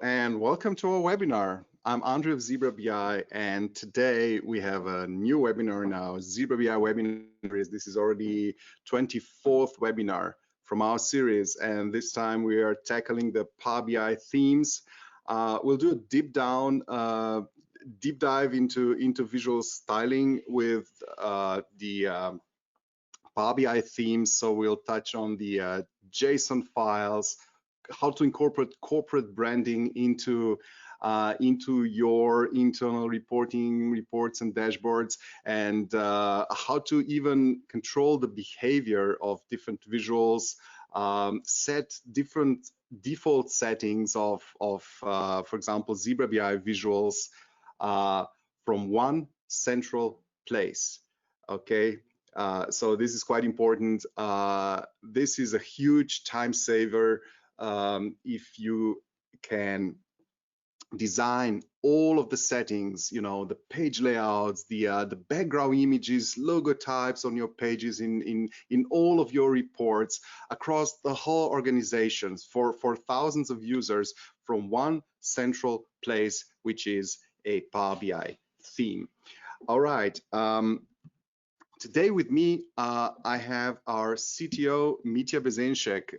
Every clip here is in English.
and welcome to our webinar. I'm Andrej of Zebra BI, and today we have a new webinar in our Zebra BI webinar series. This is already 24th webinar from our series, and this time we are tackling the Power BI themes. We'll do a deep dive into visual styling with the Power BI themes. So we'll touch on the JSON files, how to incorporate corporate branding into your internal reports and dashboards, and how to even control the behavior of different visuals, set different default settings of for example, Zebra BI visuals from one central place. Okay. So this is quite important. This is a huge time saver if you can design all of the settings, you know, the page layouts, the background images, logo types on your pages in all of your reports across the whole organizations for thousands of users from one central place, which is a Power BI theme. All right. Today with me, I have our CTO, Mitya Bezenshek.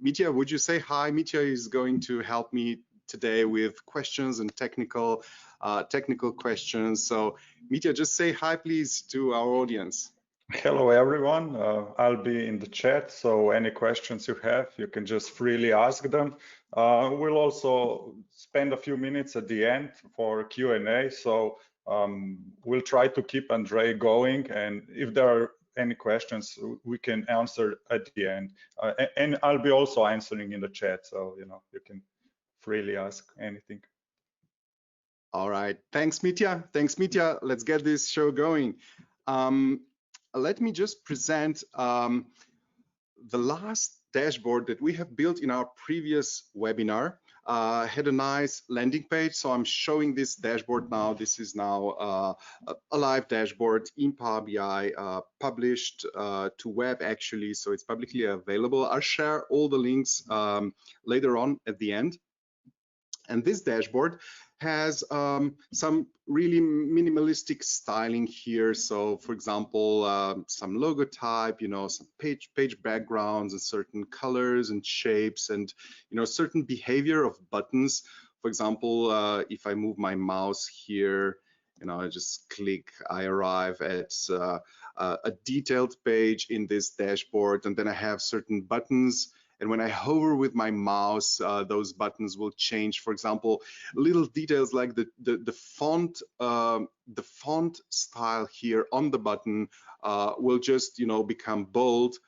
Mitya, would you say hi? Mitya is going to help me today with questions and technical questions. So Mitya, just say hi, please, to our audience. Hello, everyone. I'll be in the chat, so any questions you have, you can just freely ask them. We'll also spend a few minutes at the end for Q&A, so we'll try to keep Andrej going, and if there are any questions, we can answer at the end. And I'll be also answering in the chat, so you can freely ask anything. All right, thanks, Mitya. Thanks, Mitya. Let's get this show going. Let me just present the last dashboard that we have built in our previous webinar. Had a nice landing page, so I'm showing this dashboard now. This is now a live dashboard in Power BI, published to web actually, so it's publicly available. I'll share all the links later on at the end. And this dashboard has some really minimalistic styling here. So for example, some logo type, some page backgrounds and certain colors and shapes, and certain behavior of buttons. For example, if I move my mouse here, I just click, I arrive at a detailed page in this dashboard, and then I have certain buttons. And when I hover with my mouse, those buttons will change. For example, little details like the font style here on the button will just become bold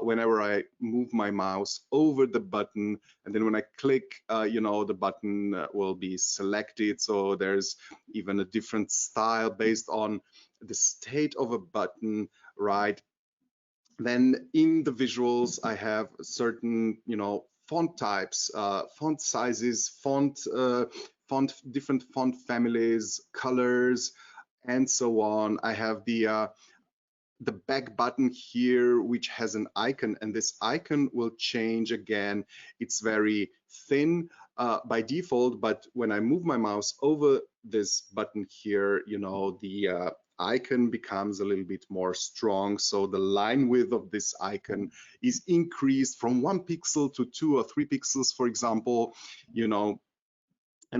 whenever I move my mouse over the button. And then when I click, the button will be selected. So there's even a different style based on the state of a button, right? Then in the visuals, I have certain, font types, font sizes, different font families, colors, and so on. I have the back button here, which has an icon, and this icon will change again. It's very thin by default, but when I move my mouse over this button here, the icon becomes a little bit more strong. So the line width of this icon is increased from 1 pixel to 2 or 3 pixels, for example, And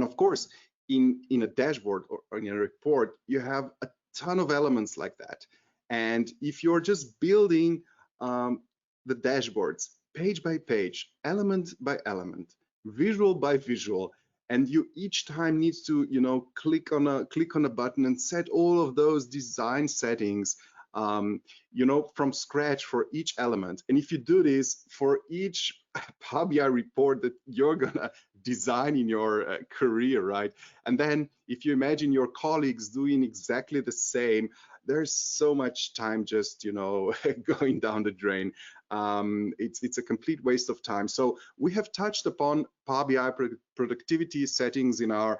of course, in a dashboard or in a report, you have a ton of elements like that. And if you're just building the dashboards page by page, element by element, visual by visual, and you each time needs to click on a button and set all of those design settings from scratch for each element. And if you do this for each Power BI report that you're gonna design in your career, right? And then if you imagine your colleagues doing exactly the same, there's so much time just going down the drain. It's a complete waste of time. So we have touched upon Power BI productivity settings in our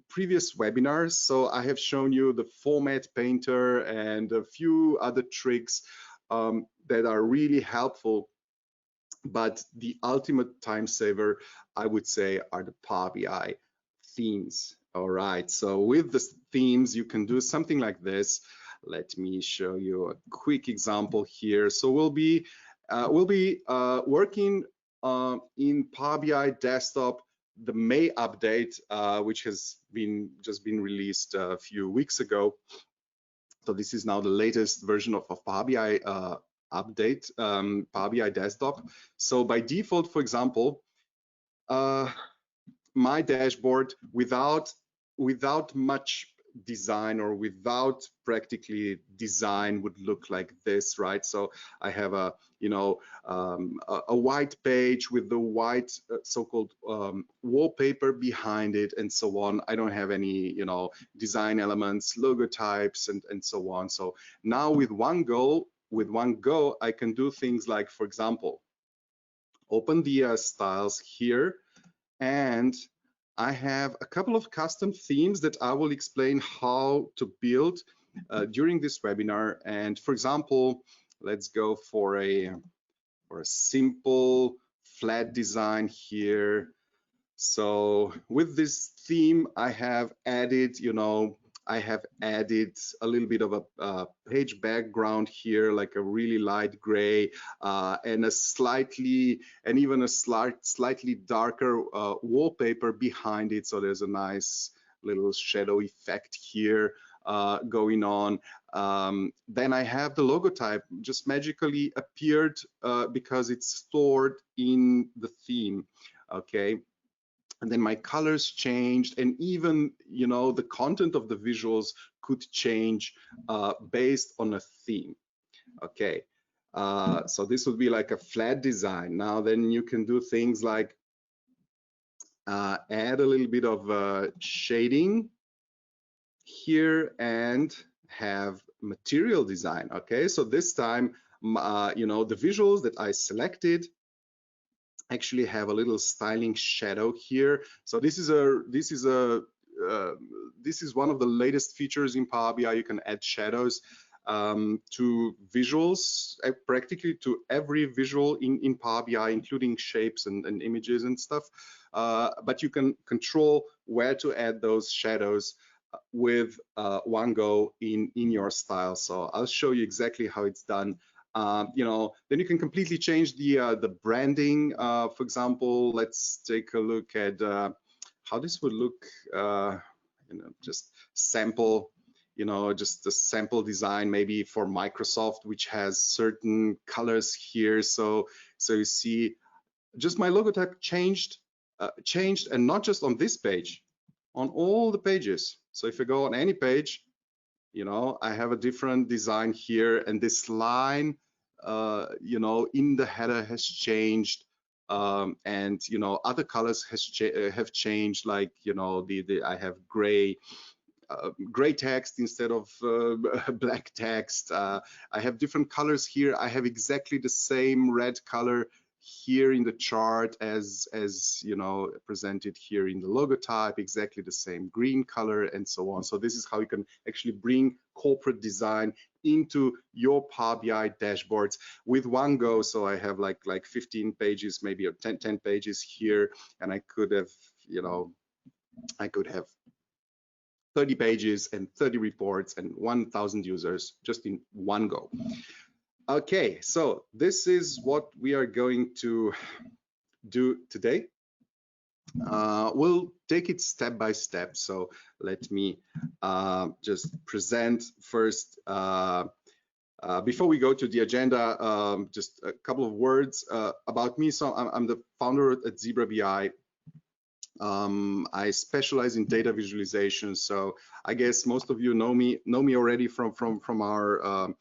previous webinars. So I have shown you the format painter and a few other tricks that are really helpful but the ultimate time saver, I would say, are the Power BI themes. All right, so with the themes, you can do something like this. Let me show you a quick example here. So we'll be working in Power BI Desktop, the May update, which has just been released a few weeks ago. So this is now the latest version of Power BI update, Power BI Desktop. So by default, for example, my dashboard without much design or without practically design would look like this, right? So I have a a white page with the white so-called wallpaper behind it and so on. I don't have any design elements, logo types, and so on. So now with one go, I can do things like, for example, open the styles here, and I have a couple of custom themes that I will explain how to build during this webinar. And for example, let's go for a simple flat design here. So with this theme, I have added, a little bit of a page background here, like a really light gray, and even a slightly darker wallpaper behind it. So there's a nice little shadow effect here going on. Then I have the logo type just magically appeared because it's stored in the theme. Okay. And then my colors changed, and even the content of the visuals could change based on a theme. Okay, so this would be like a flat design. Now then you can do things like add a little bit of shading here and have material design. Okay, so this time the visuals that I selected actually have a little styling shadow here. So this is one of the latest features in Power BI. You can add shadows to visuals, practically to every visual in Power BI, including shapes and images and stuff. But you can control where to add those shadows with one go in your style. So I'll show you exactly how it's done. Then you can completely change the branding. For example, let's take a look at how this would look. Just sample. Just a sample design maybe for Microsoft, which has certain colors here. So you see, just my logo type changed, and not just on this page, on all the pages. So if I go on any page, I have a different design here, and this line in the header has changed, and other colors have changed, like I have gray text instead of black text. I have different colors here. I have exactly the same red color here in the chart as presented here in the logo type, exactly the same green color, and so on. So this is how you can actually bring corporate design into your Power BI dashboards with one go. So I have like 15 pages, maybe, or 10 pages here, and I could have 30 pages and 30 reports and 1,000 users just in one go. Okay, so this is what we are going to do today. We'll take it step by step. So let me just present first. Before we go to the agenda, just a couple of words about me. So I'm the founder at Zebra BI. I specialize in data visualization. So I guess most of you know me already from our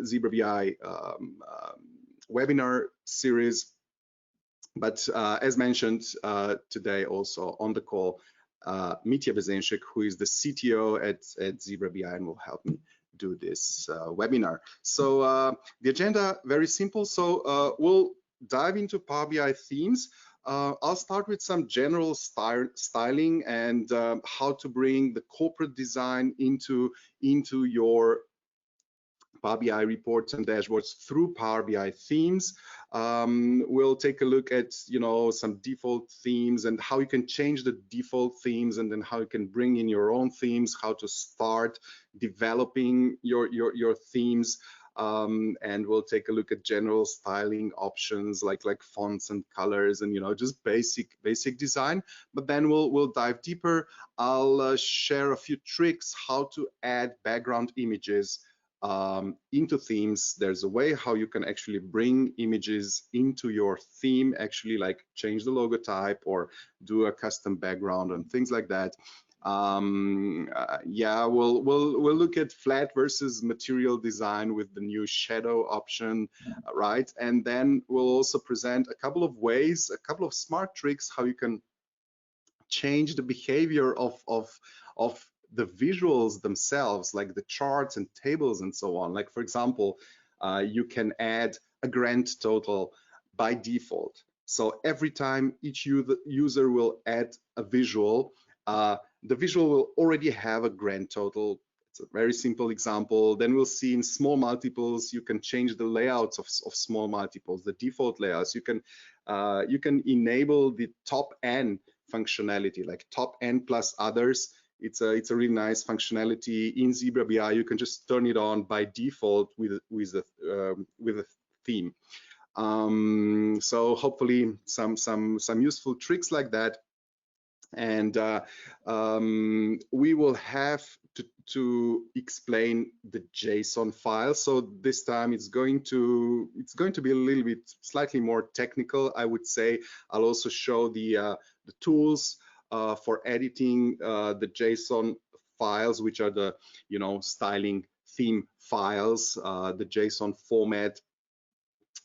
Zebra BI webinar series. But as mentioned today, also on the call, Mitya Bezenshik, who is the CTO at Zebra BI, and will help me do this webinar. So the agenda, very simple. So we'll dive into Power BI themes. I'll start with some general styling and how to bring the corporate design into your Power BI reports and dashboards through Power BI themes. We'll take a look at, you know, some default themes and how you can change the default themes, and then how you can bring in your own themes, how to start developing your themes. And we'll take a look at general styling options like fonts and colors, and, you know, just basic design. But then we'll dive deeper. I'll share a few tricks how to add background images into themes. There's a way how you can actually bring images into your theme, actually like change the logo type or do a custom background and things like that. Yeah, we'll look at flat versus material design with the new shadow option, right? And then we'll also present a couple of ways, a couple of smart tricks how you can change the behavior of the visuals themselves, like the charts and tables and so on. Like, for example, you can add a grand total by default. So every time each user will add a visual, the visual will already have a grand total. It's a very simple example. Then we'll see in small multiples, you can change the layouts of small multiples, the default layouts. You can enable the top N functionality, like top N plus others. It's a really nice functionality in Zebra BI. You can just turn it on by default with a theme. So hopefully some useful tricks like that. And we will have to explain the JSON file. So this time it's going to be a little bit slightly more technical, I would say. I'll also show the tools for editing the JSON files, which are the, you know, styling theme files, the JSON format,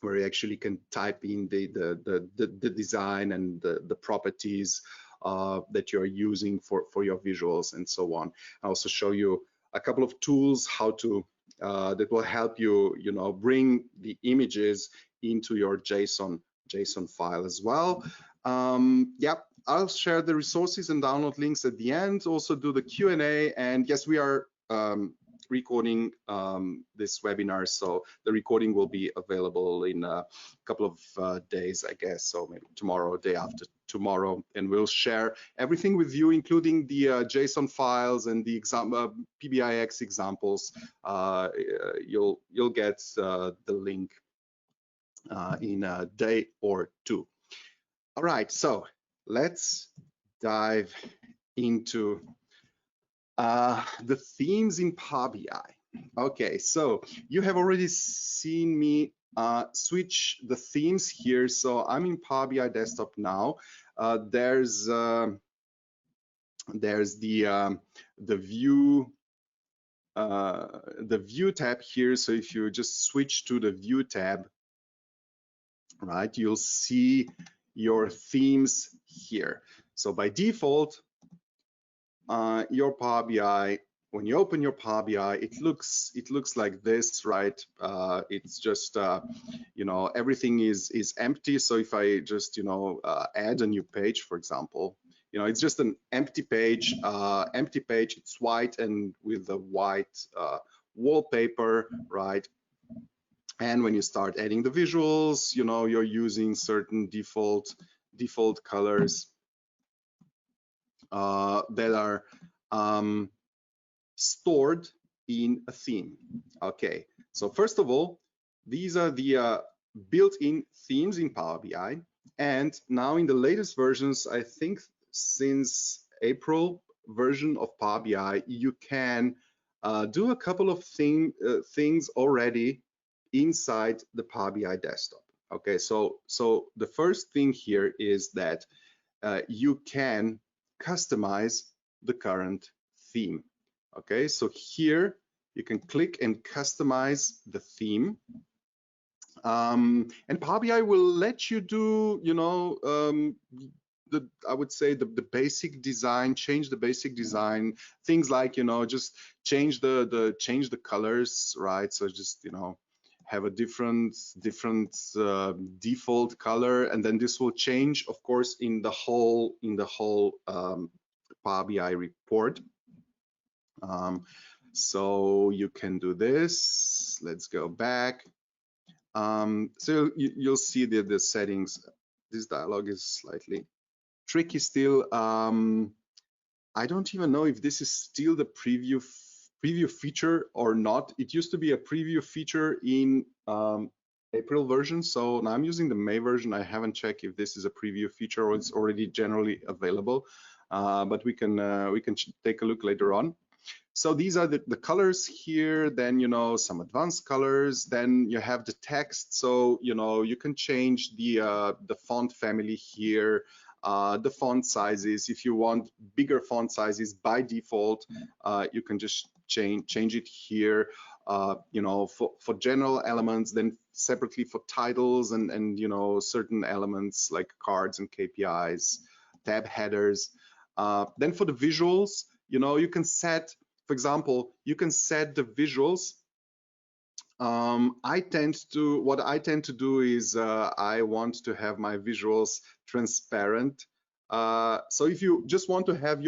where you actually can type in the design and the properties that you're using for your visuals and so on. I also show you a couple of tools how to that will help you, you know, bring the images into your JSON file as well. Yeah, I'll share the resources and download links at the end. Also do the Q&A, and yes, we are recording this webinar, so the recording will be available in a couple of days, I guess, so maybe tomorrow, day after tomorrow, and we'll share everything with you, including the JSON files and the PBIX examples. You'll get the link in a day or two. All right, so let's dive into the themes in Power BI. Okay, so you have already seen me switch the themes here. So I'm in Power BI Desktop now. There's the view tab here. So if you just switch to the view tab, right, you'll see your themes here. So by default, your Power BI, when you open your Power BI, it looks like this, right? It's just you know, everything is empty. So if I just, you know, add a new page, for example, you know, it's just an empty page. It's white and with a white wallpaper, right? And when you start adding the visuals, you know, you're using certain default colors that are stored in a theme. Okay, so first of all, these are the built-in themes in Power BI, and now in the latest versions, I think since April version of Power BI, you can do a couple of things already inside the Power BI desktop. Okay, so the first thing here is that you can customize the current theme. Okay, so here you can click and customize the theme, and Power BI will let you do, you know, I would say the basic design, change the basic design, things like, you know, just change the colors, right? So just, you know, have a different default color, and then this will change, of course, in the whole Power BI report. So you can do this. Let's go back. So you'll see the settings. This dialog is slightly tricky still. I don't even know if this is still the preview feature or not. It used to be a preview feature in April version, so now I'm using the May version. I haven't checked if this is a preview feature or it's already generally available, but we can take a look later on. So these are the colors here, then, you know, some advanced colors, then you have the text. So, you know, you can change the font family here, the font sizes. If you want bigger font sizes by default, you can just change it here, you know, for general elements, then separately for titles and, you know, certain elements like cards and KPIs, tab headers. Then for the visuals, you know, you can set, for example, you can set the visuals. What I tend to do is I want to have my visuals transparent. So if you just want to have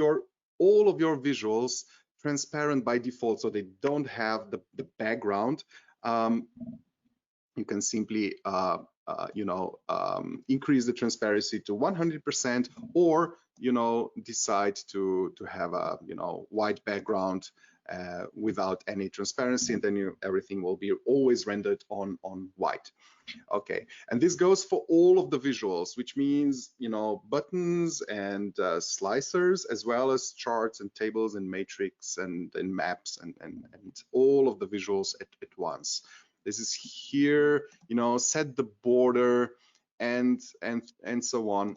all of your visuals transparent by default, so they don't have the background, you can simply you know, increase the transparency to 100%, or, you know, decide to have a, you know, white background without any transparency, and then everything will be always rendered on white. Okay, and this goes for all of the visuals, which means, you know, buttons and slicers, as well as charts and tables and matrix and maps and all of the visuals at once. This is here, you know, set the border and so on.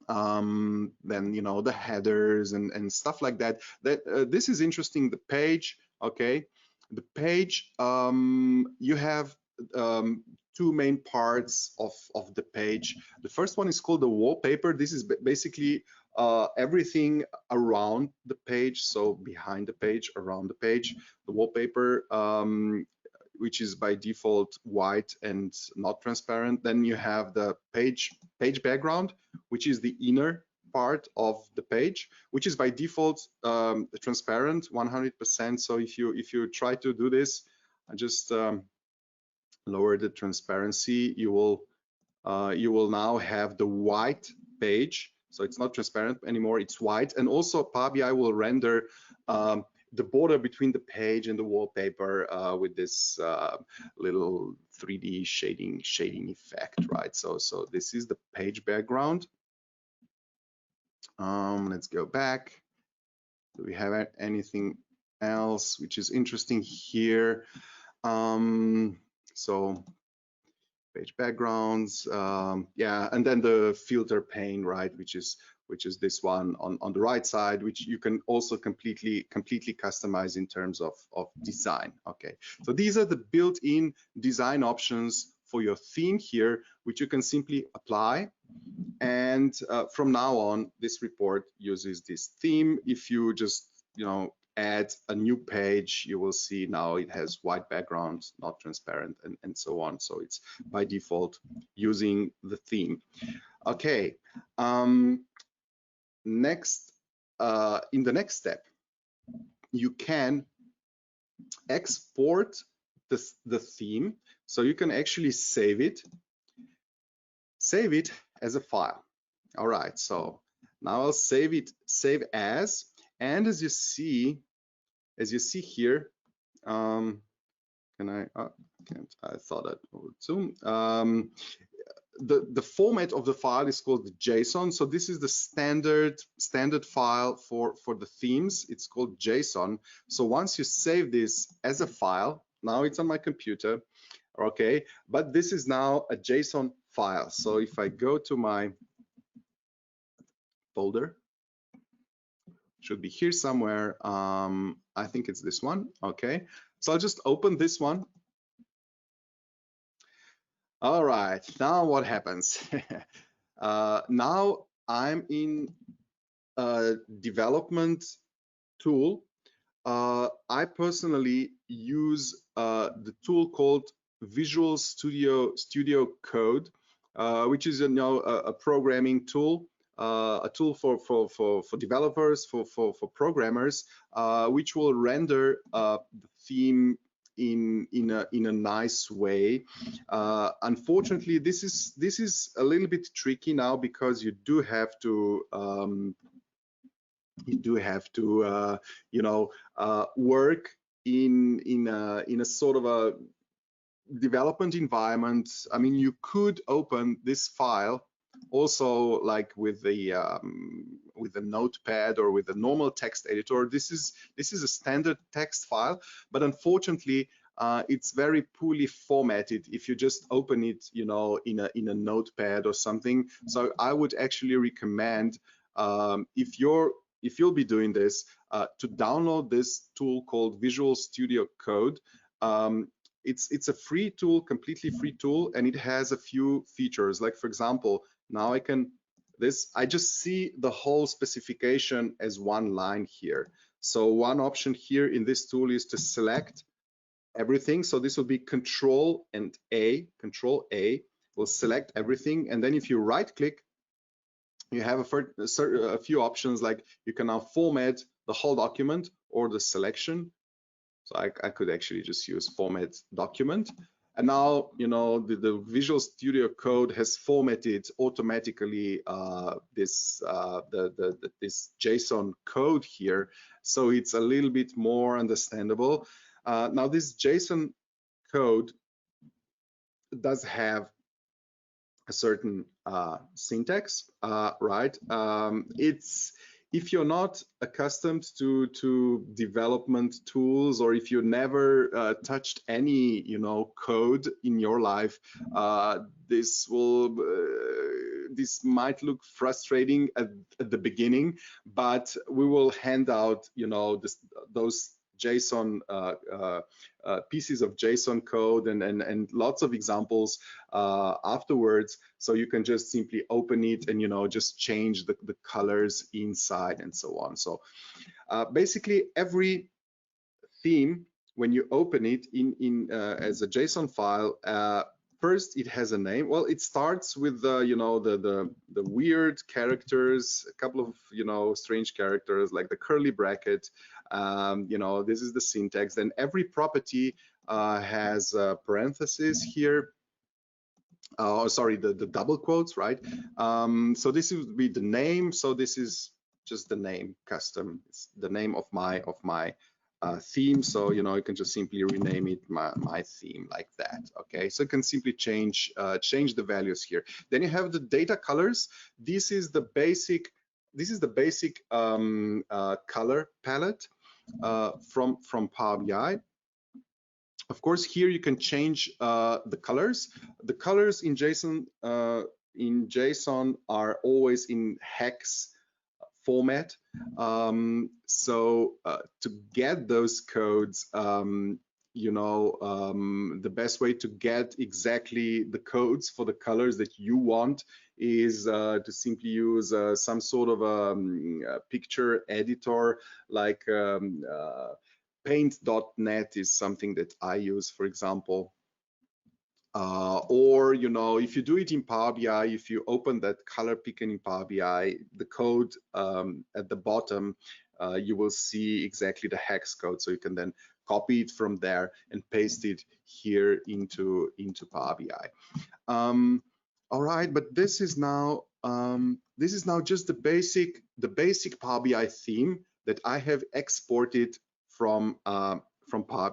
Then, you know, the headers and stuff like that. This is interesting. The page, okay, the page, you have two main parts of the page. The first one is called the wallpaper. This is basically everything around the page, so behind the page, around the page. The wallpaper, which is by default white and not transparent. Then you have the page background, which is the inner part of the page, which is by default transparent 100%. So if you try to do this, I just lower the transparency, you will now have the white page. So it's not transparent anymore, it's white. And also Power BI will render the border between the page and the wallpaper with this little 3D shading effect, right? So this is the page background. Let's go back. Do we have anything else which is interesting here? So page backgrounds, yeah, and then the filter pane, right, which is this one on the right side, which you can also completely customize in terms of design. Okay, so these are the built-in design options for your theme here, which you can simply apply. And from now on, this report uses this theme. If you just, you know, add a new page, you will see now it has white background, not transparent, and so on. So it's by default using the theme. Okay. Next, in the next step, you can export the theme. So you can actually save it as a file. All right, so now I'll save as, and as you see here, can I, can't, I thought that would zoom. The format of the file is called the JSON. So this is the standard file for the themes. It's called JSON. So once you save this as a file, now it's on my computer, okay, but this is now a JSON file. So if I go to my folder, should be here somewhere. I think it's this one. Okay, so I'll just open this one. All right, now what happens? Now I'm in a development tool. I personally use the tool called Visual Studio Code, which is a programming tool, a tool for developers, for programmers, which will render the theme in a nice way. Unfortunately, this is a little bit tricky now, because you do have to work in a sort of a development environment. I mean, you could open this file also like with the notepad or with a normal text editor. This is a standard text file, but unfortunately it's very poorly formatted if you just open it, you know, in a notepad or something. So I would actually recommend, if you'll be doing this, to download this tool called Visual Studio Code. It's a free tool, completely free tool, and it has a few features. Like, for example, now I just see the whole specification as one line here. So one option here in this tool is to select everything. So this will be Control A will select everything. And then if you right click, you have a few options, like you can now format the whole document or the selection. So I could actually just use format document. And now, you know, the Visual Studio Code has formatted automatically this JSON code here. So it's a little bit more understandable. Now this JSON code does have a certain syntax, right? If you're not accustomed to development tools, or if you never touched any, you know, code in your life, this might look frustrating at the beginning, but we will hand out, you know, those JSON pieces of JSON code and lots of examples afterwards, so you can just simply open it and, you know, just change the colors inside and so on. So basically every theme, when you open it as a JSON file, first it has a name. Well, it starts with you know, the weird characters, a couple of, you know, strange characters like the curly bracket. You know, this is the syntax. Then every property has parentheses here. Sorry, the double quotes, right? So this would be the name. So this is just the name, custom. It's the name of my theme. So, you know, you can just simply rename it my theme like that. Okay, so you can simply change the values here. Then you have the data colors. This is the basic color palette from Power BI. Of course, here you can change the colors. The colors in JSON are always in hex format. So to get those codes, you know, the best way to get exactly the codes for the colors that you want is to simply use some sort of a picture editor, like paint.net is something that I use, for example. Or, you know, if you do it in Power BI, if you open that color picker in Power BI, the code at the bottom, you will see exactly the hex code. So you can then copy it from there and paste it here into Power BI. All right, but this is now just the basic Power BI theme that I have exported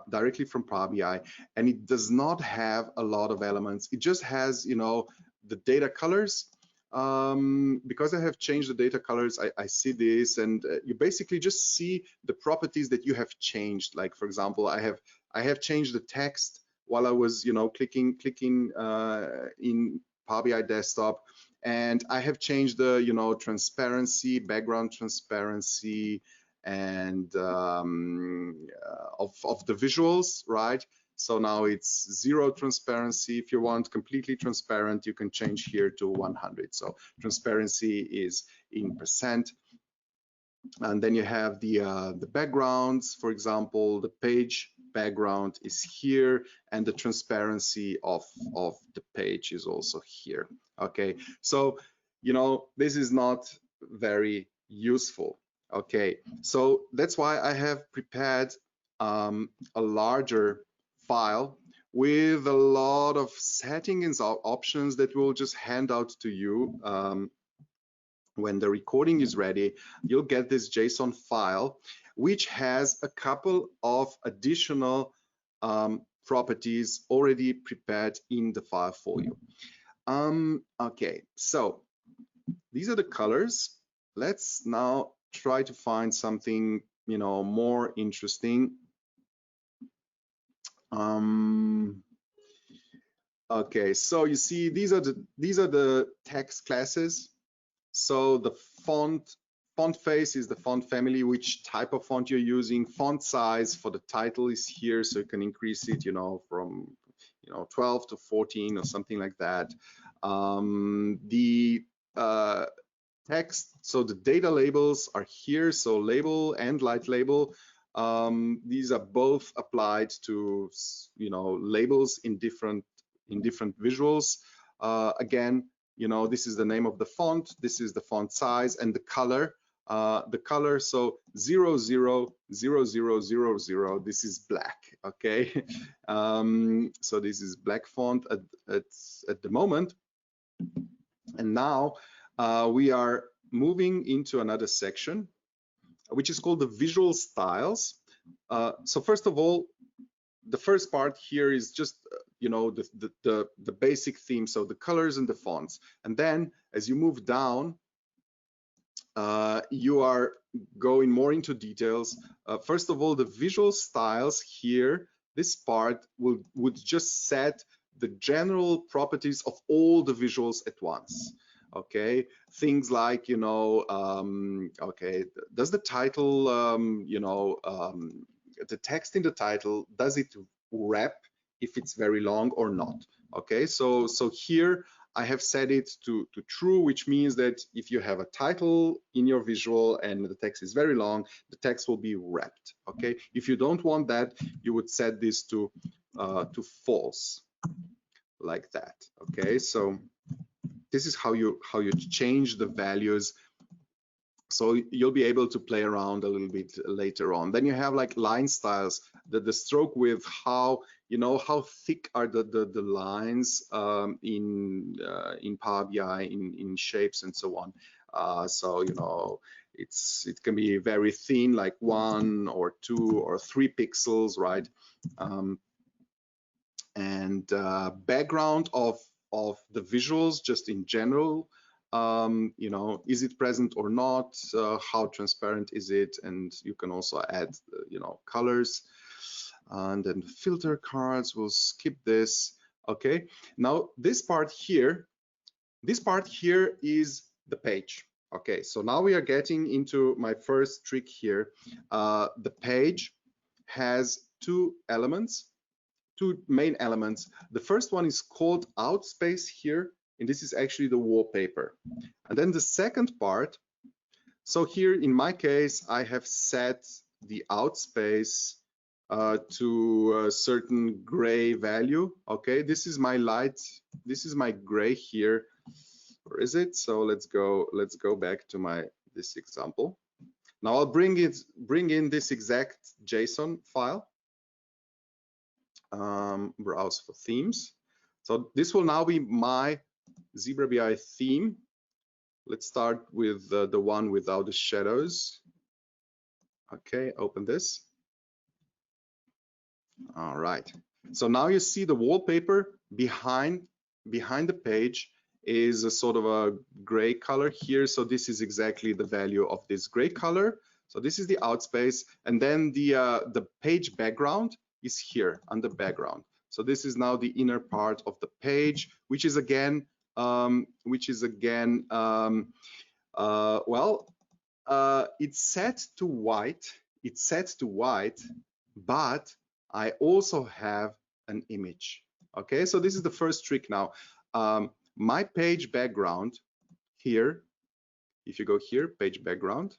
directly from Power BI, and it does not have a lot of elements. It just has, you know, the data colors. Because I have changed the data colors, I see this, and you basically just see the properties that you have changed. Like, for example, I have changed the text while I was, you know, clicking in Power BI desktop, and I have changed the, you know, transparency, background transparency, and of the visuals, right? So now it's 0 transparency. If you want completely transparent, you can change here to 100. So transparency is in %. And then you have the backgrounds. For example, the page background is here, and the transparency of the page is also here. Okay, so, you know, this is not very useful. Okay, so that's why I have prepared a larger file with a lot of settings and options that we'll just hand out to you. When the recording is ready, you'll get this JSON file, which has a couple of additional properties already prepared in the file for you. Okay, so these are the colors. Let's now try to find something, you know, more interesting. Okay, so you see these are the text classes. So the font face is the font family, which type of font you're using. Font size for the title is here, so you can increase it, you know, from 12 to 14 or something like that. The text, so the data labels are here, so label and light label. These are both applied to, you know, labels in different visuals. Again, you know, this is the name of the font, this is the font size, and the color. So 000000, this is black. Okay, so this is black font at the moment. And now we are moving into another section, which is called the visual styles. So first of all, the first part here is just you know, the basic theme, so the colors and the fonts. And then as you move down, you are going more into details. First of all, the visual styles here, this part would just set the general properties of all the visuals at once. Okay, things like, you know, okay, does the title, you know, the text in the title, does it wrap if it's very long or not? Okay, so here I have set it to true, which means that if you have a title in your visual and the text is very long, the text will be wrapped. Okay, if you don't want that, you would set this to false, like that. Okay, so this is how you change the values. So you'll be able to play around a little bit later on. Then you have like line styles, the stroke width, how, you know, how thick are the lines in Power BI, in shapes and so on. So, you know, it can be very thin, like 1 or 2 or 3 pixels, right? And background of the visuals, just in general. You know, is it present or not? How transparent is it? And you can also add, you know, colors. And then filter cards, we'll skip this. Okay, now this part here is the page. Okay, so now we are getting into my first trick here. The page has two main elements. The first one is called outspace here, and this is actually the wallpaper. And then the second part, so here in my case, I have set the outspace to a certain gray value. Okay, this is my light, this is my gray here. Where is it? So let's go back to this example. Now I'll bring in this exact JSON file. Browse for themes. So this will now be my Zebra BI theme. Let's start with the one without the shadows. Okay, open this. All right. So now you see the wallpaper behind the page is a sort of a gray color here. So this is exactly the value of this gray color. So this is the outspace, and then the page background is here under background. So this is now the inner part of the page, which is again it's set to white. It's set to white, but I also have an image. Okay, so this is the first trick now. My page background here, if you go here, page background,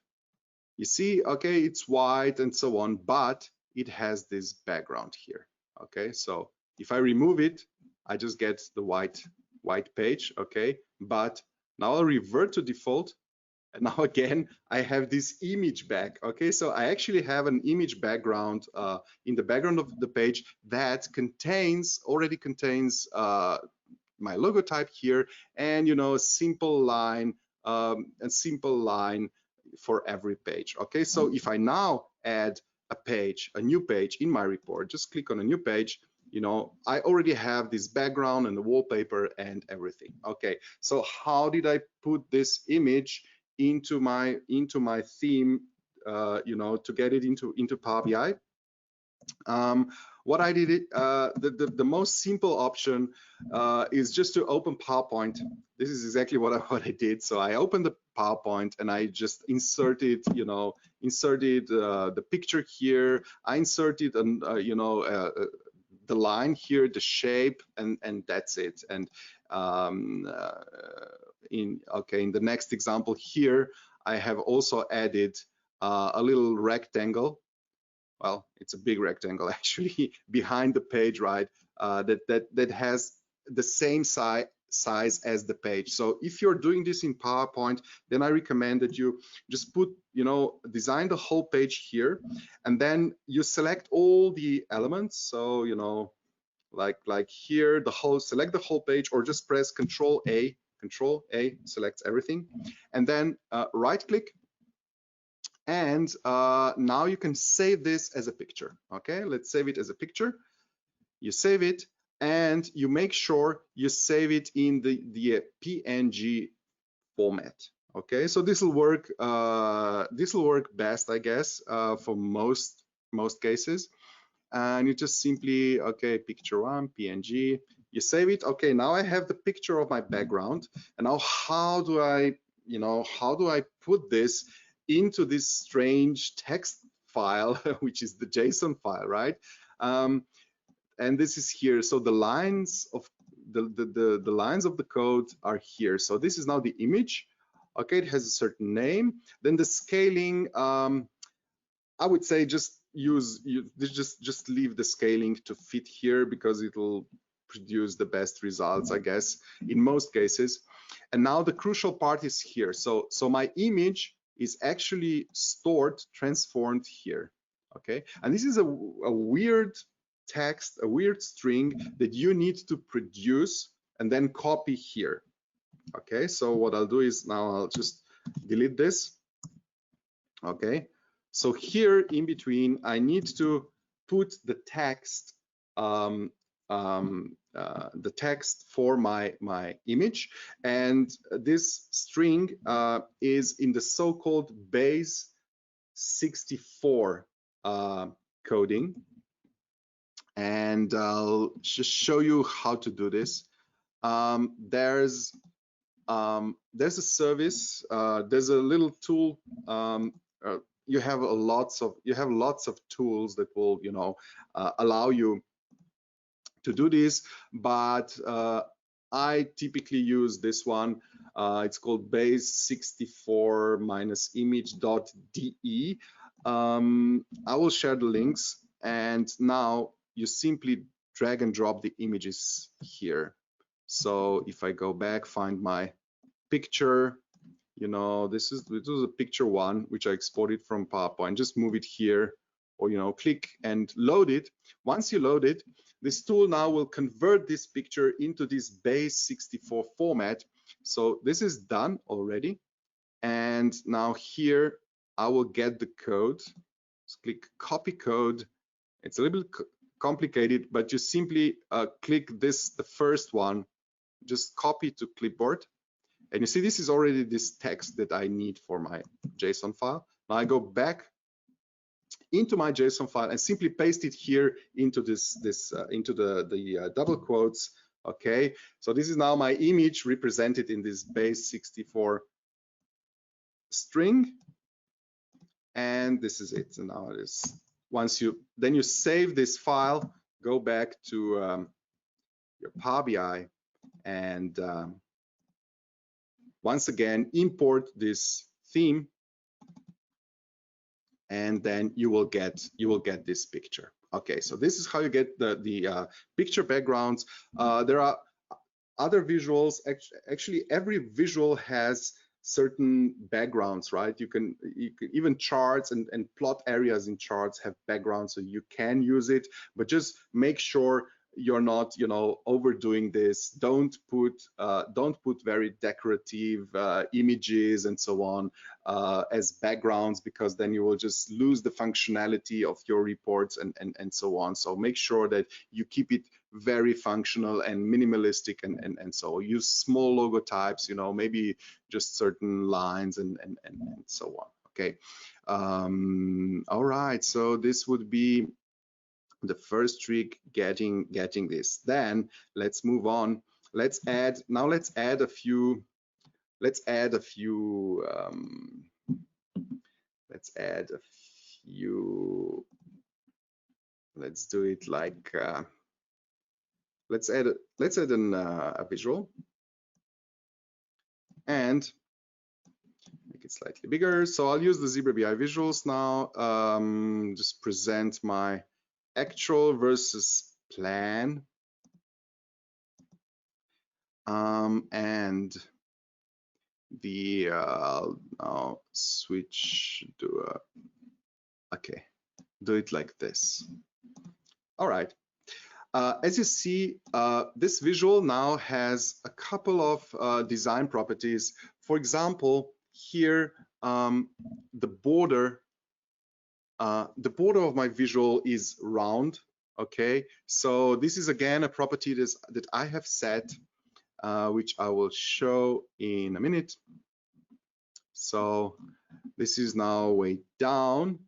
you see, okay, it's white and so on, but it has this background here. Okay, so if I remove it, I just get the white page. Okay, but now I'll revert to default, And now again, I have this image back. Okay, so I actually have an image background in the background of the page that already contains my logo type here, and a simple line for every page. Okay, so if I now add a new page in my report, just click on a new page, I already have this background and the wallpaper and everything. Okay, so how did I put this image into my theme, to get it into Power BI? What I did, the most simple option is just to open PowerPoint. This is exactly what I did. So I opened the PowerPoint and I just inserted, the picture here. I inserted, the line here, the shape, and that's it. And in the next example here, I have also added a little rectangle. Well, it's a big rectangle actually behind the page, right? That has the same size as the page. So if you're doing this in PowerPoint, then I recommend that you just design the whole page here, and then you select all the elements. So like here, select the whole page, or just press Control A, selects everything, and then right click. And now you can save this as a picture. Okay, let's save it as a picture. You save it, and you make sure you save it in the PNG format. Okay, so this will work. This will work best, I guess, for most cases. And you just simply, picture one, PNG. You save it. Okay, now I have the picture of my background. And now how do I put this into this strange text file, which is the JSON file, right? And this is here. So the lines of the lines of the code are here. So this is now the image. Okay, it has a certain name. Then the scaling, I would say just leave the scaling to fit here, because it will produce the best results, I guess, in most cases. And now the crucial part is here. So my image is actually transformed here. Okay, and this is a weird text, a weird string that you need to produce and then copy here. Okay, so what I'll do is now I'll just delete this. Okay, so here in between, I need to put the text, the text for my image, and this string is in the so-called base 64 coding, and I'll just show you how to do this. There's a service, there's a little tool. You have lots of tools that will allow you to do this, but I typically use this one. It's called base64-image.de. I will share the links, and now you simply drag and drop the images here. So if I go back, find my picture, this was a picture one, which I exported from PowerPoint. Just move it here, or click and load it. Once you load it, this tool now will convert this picture into this base 64 format. So this is done already. And now here I will get the code. Just click copy code. It's a little bit complicated, but you simply click this, the first one, just copy to clipboard. And you see, this is already this text that I need for my JSON file. Now I go back into my JSON file and simply paste it here into into the double quotes. Okay, so this is now my image represented in this base 64 string, and this is it. And now it is. Once you save this file, go back to your Power BI, and once again import this theme, and then you will get this picture. Okay, so this is how you get the picture backgrounds. There are other visuals. Actually, every visual has certain backgrounds, right? You can even charts and plot areas in charts have backgrounds, so you can use it, but just make sure you're not, you know, overdoing this. Don't put very decorative images and so on as backgrounds, because then you will just lose the functionality of your reports and so on. So make sure that you keep it very functional and minimalistic and so use small logo types, you know, maybe just certain lines and so on. Okay. All right, so this would be the first trick, getting this. Then let's move on. Let's add a few let's add a few let's do it like let's add a visual and make it slightly bigger. So I'll use the Zebra BI visuals now. Just present my actual versus plan, and the I'll switch to okay, do it like this. All right. As you see, this visual now has a couple of design properties. For example, here the border of my visual is round. Okay, so this is again a property that I have set, which I will show in a minute. So this is now way down.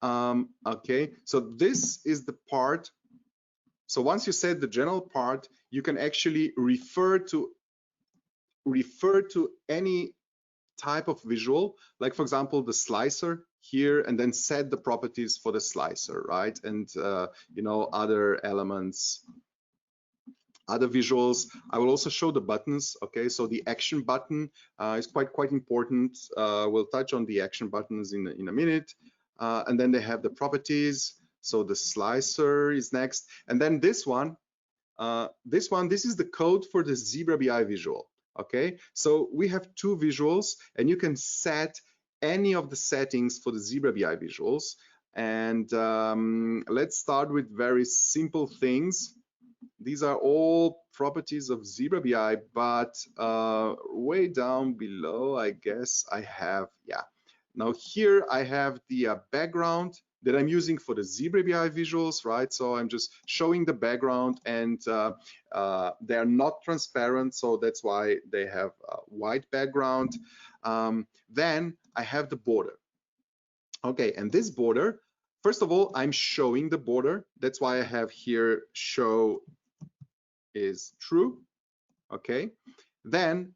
Okay, so this is the part. So once you set the general part, you can actually refer to any type of visual, like for example the slicer here, and then set the properties for the slicer, right? And you know, other elements, other visuals. I will also show the buttons. Okay, so the action button is quite important. We'll touch on the action buttons in a minute. And then they have the properties. So the slicer is next, and then this is the code for the Zebra BI visual. Okay, so we have two visuals, and you can set any of the settings for the Zebra BI visuals. And let's start with very simple things. These are all properties of Zebra BI, but way down below, I guess I have, yeah. Now here I have the background that I'm using for the Zebra BI visuals, right? So I'm just showing the background, and they are not transparent, so that's why they have a white background. Then I have the border. Okay, and this border, first of all, I'm showing the border. That's why I have here show is true. Okay, then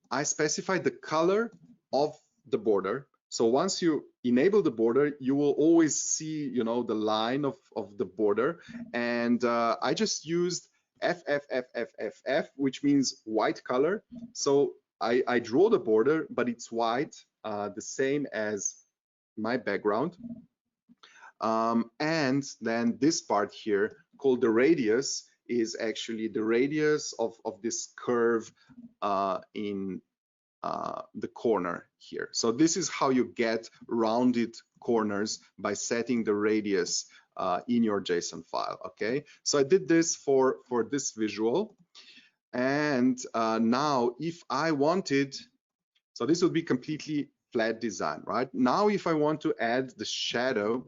I specify the color of the border. So once you enable the border, you will always see, you know, the line of the border. And I just used FFFFFF, which means white color. So I draw the border, but it's white, the same as my background. And then this part here called the radius is actually the radius of this curve in the corner here. So this is how you get rounded corners, by setting the radius in your JSON file. Okay, so I did this for this visual, and now if I wanted, so this would be completely flat design, right? Now if I want to add the shadow,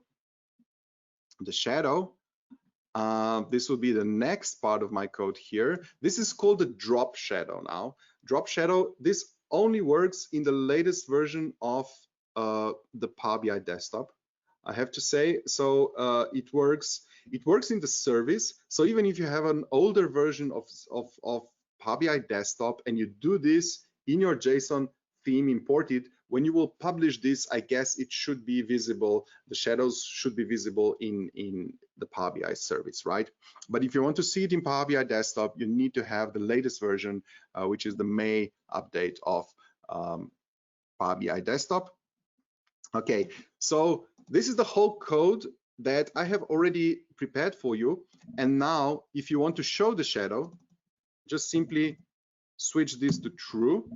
this will be the next part of my code here. This is called the drop shadow. Now drop shadow, this only works in the latest version of the Power BI desktop, I have to say. So it works in the service. So even if you have an older version of Power BI desktop and you do this in your JSON theme imported, when you will publish this, I guess it should be visible. The shadows should be visible in the Power BI service, right? But if you want to see it in Power BI desktop, you need to have the latest version, which is the May update of Power BI desktop. Okay, so this is the whole code that I have already prepared for you. And now if you want to show the shadow, just simply switch this to true.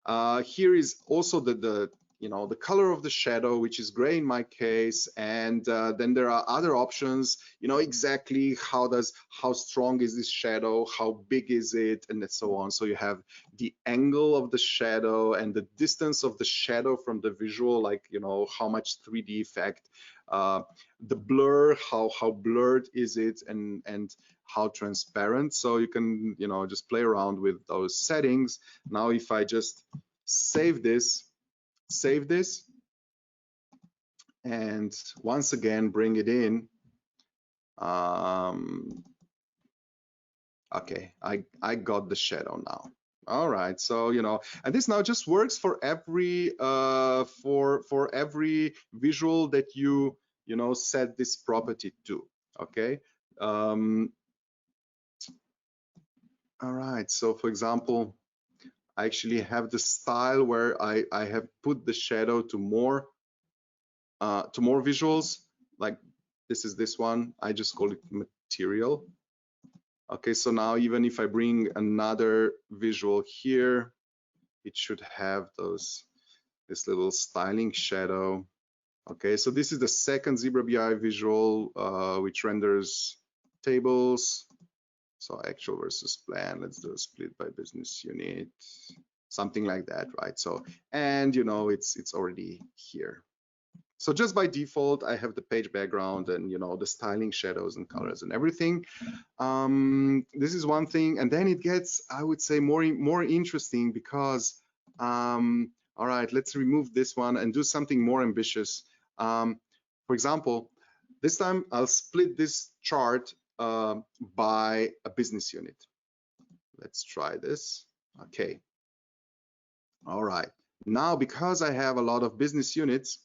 Here is also the the color of the shadow, which is gray in my case, and then there are other options, exactly how strong is this shadow, how big is it, and so on. So you have the angle of the shadow and the distance of the shadow from the visual, like how much 3D effect, the blur, how blurred is it, and how transparent. So you can just play around with those settings. Now if I just save this, and once again bring it in, okay, I got the shadow now. All right, so and this now just works for every for every visual that you set this property to. Okay. All right, so for example, I actually have the style where I have put the shadow to more visuals. Like this is this one, I just call it material. Okay, so now even if I bring another visual here, it should have this little styling shadow. Okay, so this is the second ZebraBI visual, which renders tables. So actual versus plan, let's do a split by business unit, something like that, right? So, and it's already here. So just by default, I have the page background and the styling shadows and colors and everything. This is one thing, and then it gets, I would say, more interesting because, all right, let's remove this one and do something more ambitious. For example, this time I'll split this chart by a business unit. Let's try this. Okay. All right. Now, because I have a lot of business units,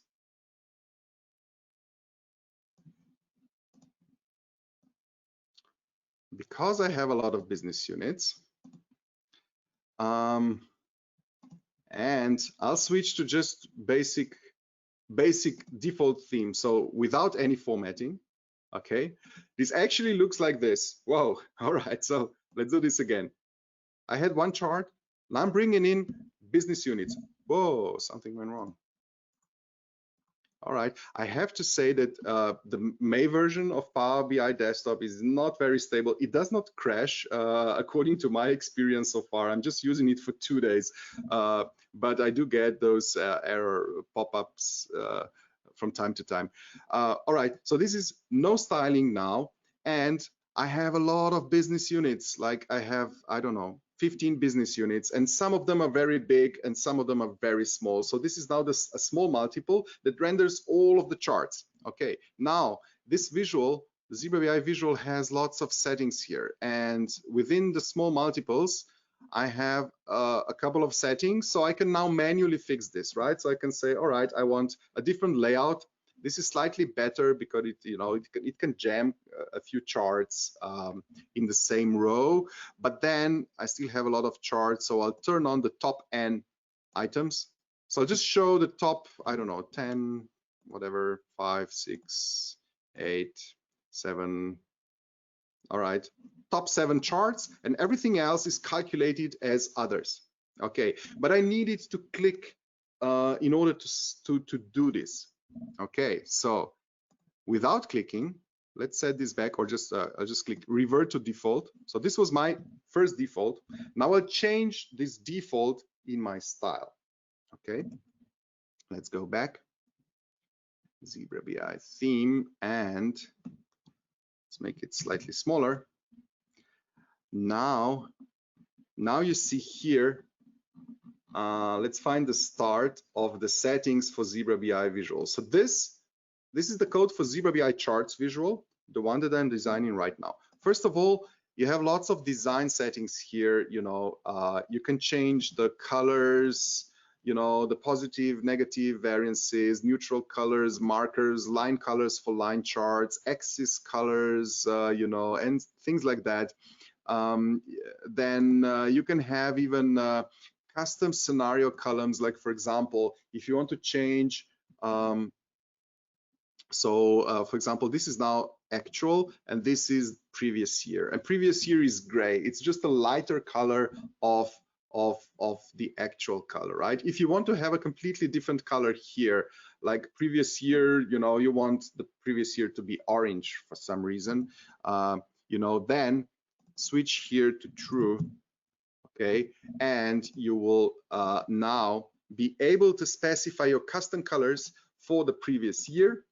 and I'll switch to just basic default theme, so without any formatting. Okay, this actually looks like this. Whoa. All right, so let's do this again. I had one chart, now I'm bringing in business units. Whoa, something went wrong. All right, I have to say that the May version of Power BI Desktop is not very stable. It does not crash, according to my experience so far. I'm just using it for 2 days, but I do get those error pop-ups from time to time. All right, so this is no styling now, and I have a lot of business units. Like I have, I don't know, 15 business units, and some of them are very big and some of them are very small. So this is now a small multiple that renders all of the charts. Okay, now this visual, the ZebraBI visual, has lots of settings here, and within the small multiples, I have a couple of settings, so I can now manually fix this, right? So I can say, all right, I want a different layout. This is slightly better because it can jam a few charts in the same row, but then I still have a lot of charts, so I'll turn on the top N items. So I'll just show the top, I don't know, 10, whatever, 5, 6, 8, 7. All right, top 7 charts, and everything else is calculated as others. Okay, but I needed to click in order to do this. Okay, so without clicking, let's set this back, or just I'll just click revert to default. So this was my first default. Now I'll change this default in my style. Okay, let's go back. ZebraBI theme, and let's make it slightly smaller. Now you see here, let's find the start of the settings for ZebraBI visual. So this is the code for ZebraBI charts visual, the one that I'm designing right now. First of all, you have lots of design settings here. You can change the colors, the positive, negative variances, neutral colors, markers, line colors for line charts, axis colors, and things like that. Then you can have even custom scenario columns, like for example, if you want to change, for example, this is now actual and this is previous year, and previous year is gray. It's just a lighter color of of the actual color, right? If you want to have a completely different color here, like previous year, you know, you want the previous year to be orange for some reason, you know, then switch here to true, okay, and you will now be able to specify your custom colors for the previous year.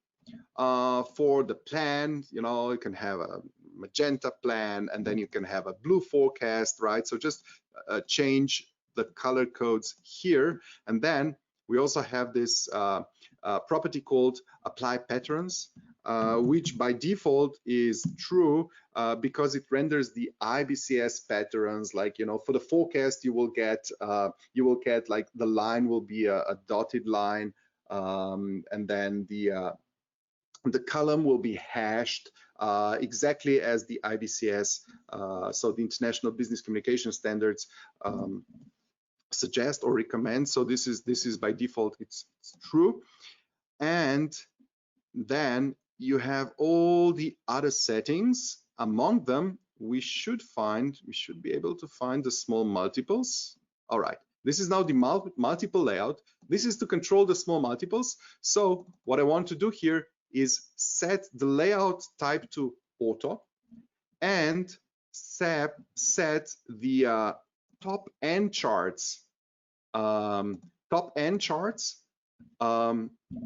For the plan, you know, you can have a magenta plan, and then you can have a blue forecast, right? So just change the color codes here, and then we also have this property called apply patterns, which by default is true because it renders the IBCS patterns. Like, you know, for the forecast, you will get like the line will be a dotted line, and then the column will be hashed exactly as the IBCS, so the International Business Communication Standards suggest or recommend. So this is by default, it's true. And then you have all the other settings. Among them, we should be able to find the small multiples. All right, this is now the multiple layout. This is to control the small multiples. So what I want to do here is set the layout type to auto and set the top N charts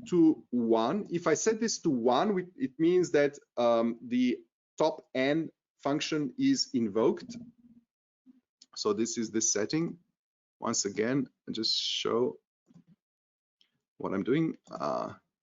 to 1. If I set this to 1, it means that the top N function is invoked. So this is the setting. Once again, I just show what I'm doing.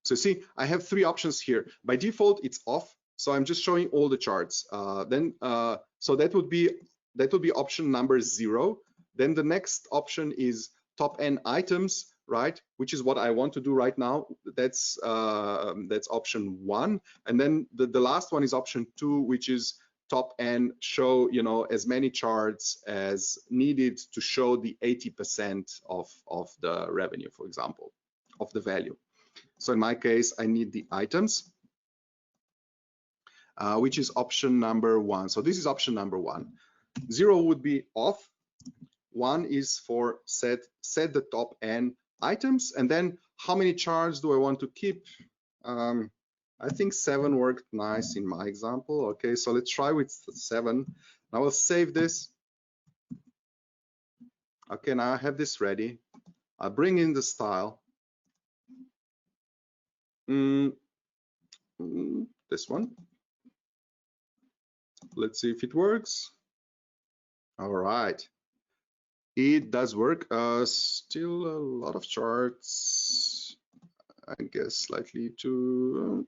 So see, I have 3 options here. By default, it's off. So I'm just showing all the charts. So that would be option number 0. Then the next option is top N items, right? Which is what I want to do right now. That's option 1. And then the last one is option 2, which is top N show, you know, as many charts as needed to show the 80% of the revenue, for example, of the value. So in my case, I need the items, which is option number 1. So this is option number 1. 0 would be off. 1 is for set the top N items. And then how many charts do I want to keep? I think 7 worked nice in my example. Okay, so let's try with 7. Now I'll save this. Okay, now I have this ready. I'll bring in the style. This one. Let's see if it works. All right. It does work. Still a lot of charts. I guess slightly too.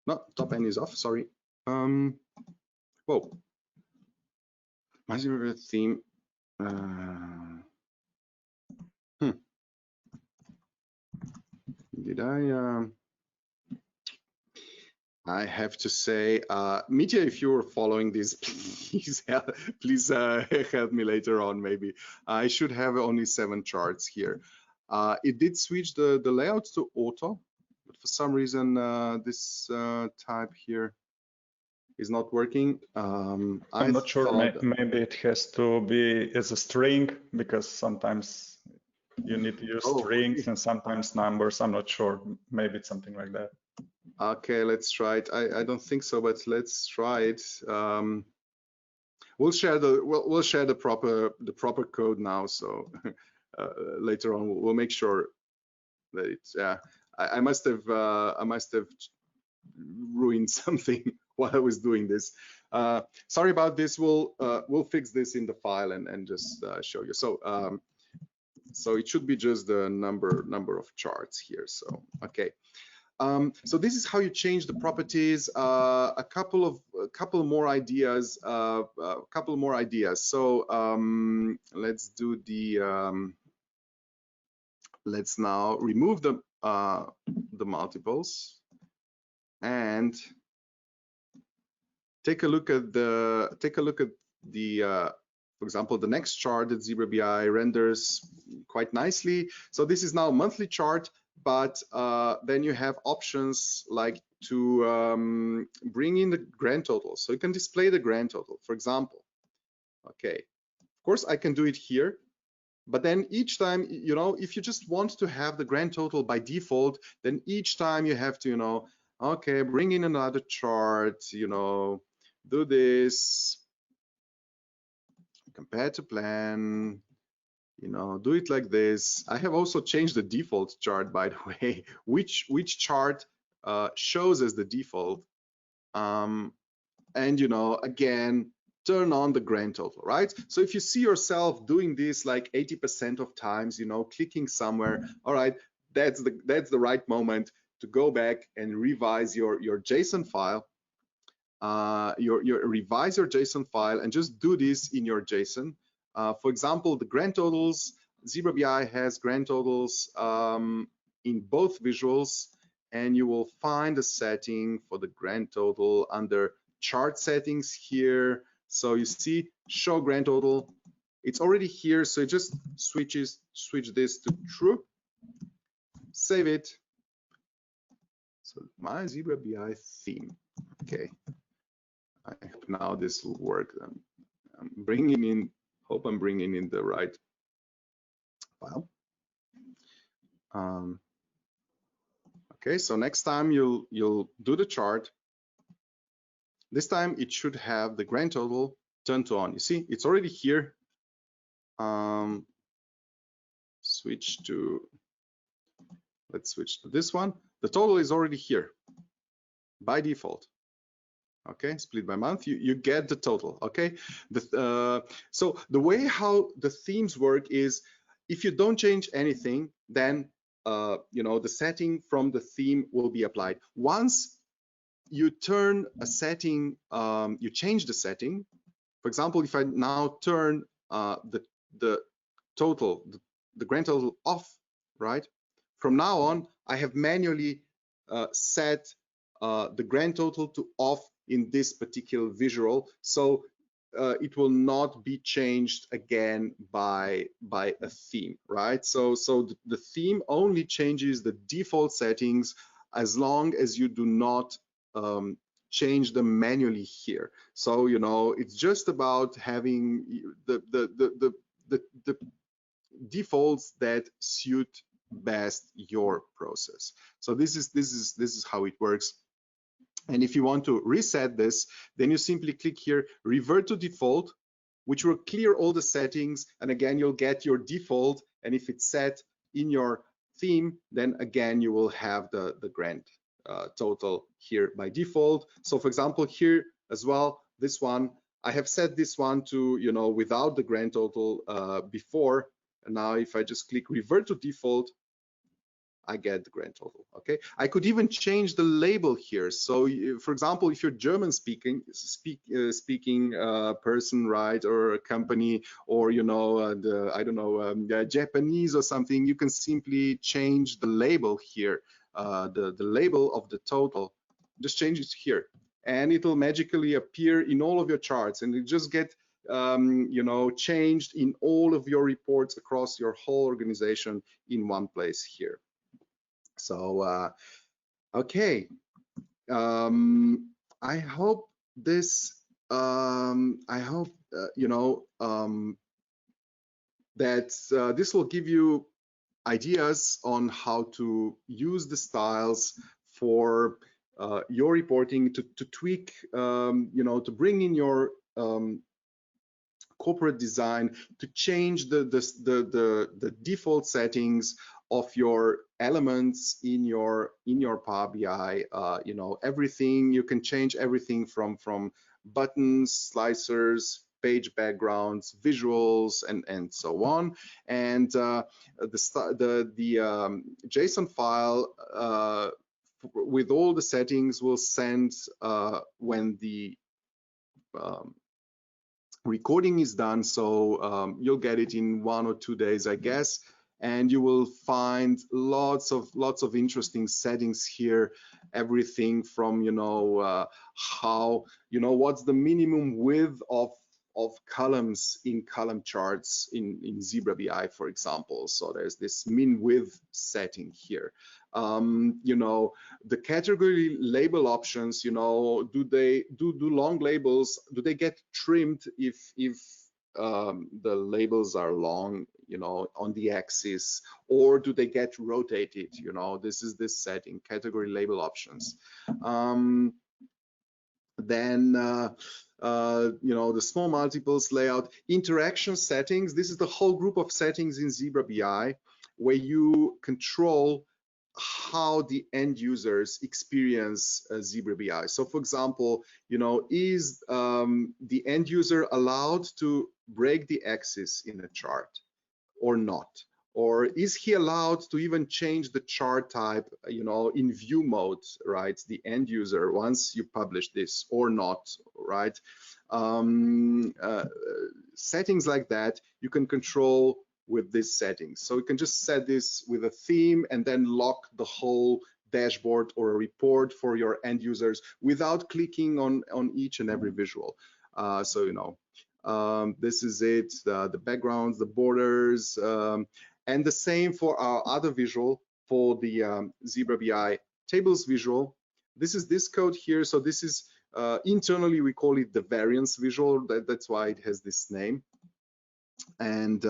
No, top N is off. Sorry. Whoa. My favorite theme. Did I have to say, Mitya, if you're following this, please help me later on. Maybe I should have only 7 charts here. It did switch the layout to auto, but for some reason this type here is not working. I'm not sure. Maybe it has to be as a string, because sometimes you need to use strings and sometimes numbers. I'm not sure. Maybe it's something like that. Okay, let's try it. I don't think so, but let's try it. We'll share the proper code now. So later on, we'll make sure that it's. I must have ruined something while I was doing this. Sorry about this. We'll fix this in the file and just show you. So it should be just the number of charts here. So okay. So this is how you change the properties. A couple more ideas. So let's do the. Let's now remove the multiples and take a look at the. For example, the next chart that ZebraBI renders quite nicely. So this is now a monthly chart. But then you have options like to bring in the grand total. So you can display the grand total, for example. Okay, of course I can do it here. But then each time, you know, if you just want to have the grand total by default, then each time you have to, you know, okay, bring in another chart, you know, do this, compare to plan, you know, do it like this. I have also changed the default chart, by the way, which chart shows as the default. And, you know, again, turn on the grand total, right? So if you see yourself doing this like 80% of times, you know, clicking somewhere, all right, that's the right moment to go back and revise your JSON file, revise your JSON file and just do this in your JSON. For example, the grand totals, ZebraBI has grand totals in both visuals, and you will find a setting for the grand total under chart settings here. So you see show grand total, it's already here, so it just switch this to true, save it. So my ZebraBI theme, okay, I hope now this will work. I'm bringing in, hope I'm bringing in the right file. Okay, so next time you'll do the chart. This time it should have the grand total turned to on. You see, it's already here. Switch to, let's switch to this one. The total is already here by default. Okay, split by month, you get the total. Okay, so the way how the themes work is, if you don't change anything, then you know, the setting from the theme will be applied. Once you turn a setting, you change the setting. For example, if I now turn the total, the grand total off, right? From now on, I have manually set the grand total to off in this particular visual, so it will not be changed again by a theme, right? So the theme only changes the default settings as long as you do not change them manually here. So, you know, it's just about having the defaults that suit best your process. So this is how it works. And if you want to reset this, then you simply click here, revert to default, which will clear all the settings. And again, you'll get your default. And if it's set in your theme, then again, you will have the grand total here by default. So for example, here as well, this one, I have set this one to, you know, without the grand total before. And now if I just click revert to default, I get the grand total. Okay, I could even change the label here. So for example, if you're German speaking person, right, or a company, or, you know, I don't know, Japanese or something, you can simply change the label here, the label of the total, just change it here, and it'll magically appear in all of your charts, and it just get you know, changed in all of your reports across your whole organization in one place here. So okay, I hope this I hope you know, that this will give you ideas on how to use the styles for your reporting, to tweak, you know, to bring in your corporate design, to change the default settings of your elements in your Power BI. You know, everything, you can change everything from buttons, slicers, page backgrounds, visuals, and so on. And the JSON file with all the settings will send when the recording is done. So you'll get it in 1 or 2 days, I guess, and you will find lots of interesting settings here. Everything from, you know, how, you know, what's the minimum width of columns in column charts in ZebraBI, for example. So there's this min width setting here. You know, the category label options, you know, do long labels, do they get trimmed if the labels are long, you know, on the axis, or do they get rotated? You know, this is this setting, category label options. Then you know, the small multiples layout, interaction settings. This is the whole group of settings in Zebra BI where you control how the end users experience Zebra BI. So for example, you know, is the end user allowed to break the axis in a chart or not? Or is he allowed to even change the chart type, you know, in view mode, right? The end user, once you publish this or not, right? Settings like that you can control with this settings. So you can just set this with a theme and then lock the whole dashboard or a report for your end users without clicking on each and every visual. So, you know, this is it, the backgrounds, the borders, and the same for our other visual, for the Zebra BI tables visual. This is this code here. So this is internally we call it the variance visual. That's why it has this name. And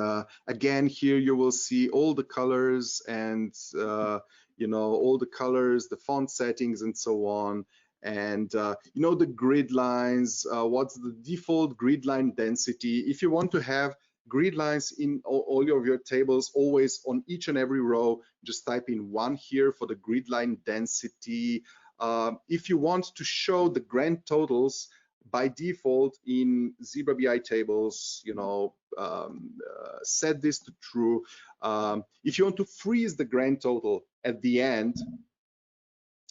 again, here you will see all the colors and you know, all the colors, the font settings, and so on. And you know, the grid lines, what's the default grid line density. If you want to have grid lines in all of your tables always on each and every row, just type in 1 here for the grid line density. If you want to show the grand totals by default in Zebra BI tables, you know, set this to true. If you want to freeze the grand total at the end,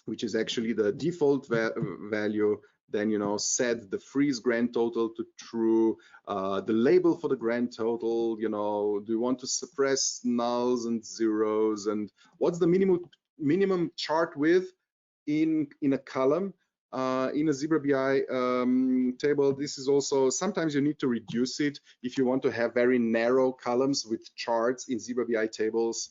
which is actually the default value, then, you know, set the freeze grand total to true. The label for the grand total, you know, do you want to suppress nulls and zeros, and what's the minimum chart width in a column? In a Zebra BI table, this is also, sometimes you need to reduce it if you want to have very narrow columns with charts in Zebra BI tables.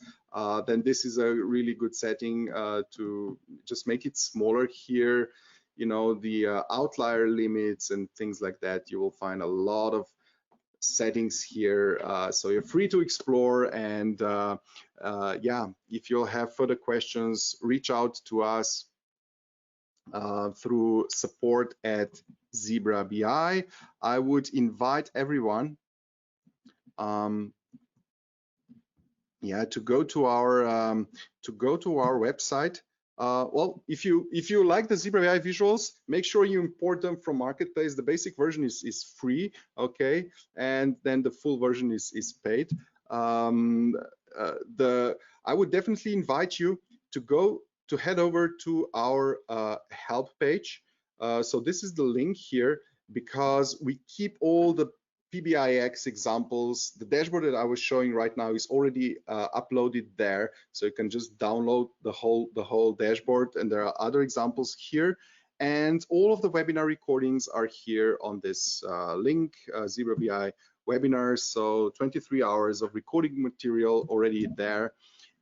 Then this is a really good setting to just make it smaller here. You know, the outlier limits and things like that, you will find a lot of settings here. So you're free to explore, and yeah, if you'll have further questions, reach out to us through support at Zebra BI. I would invite everyone yeah, to go to our website. Well, if you like the Zebra BI visuals, make sure you import them from Marketplace. The basic version is free, okay, and then the full version is paid. I would definitely invite you to head over to our help page. So this is the link here, because we keep all the PBIX examples. The dashboard that I was showing right now is already uploaded there, so you can just download the whole dashboard, and there are other examples here. And all of the webinar recordings are here on this link, Zebra BI webinars. So 23 hours of recording material already there.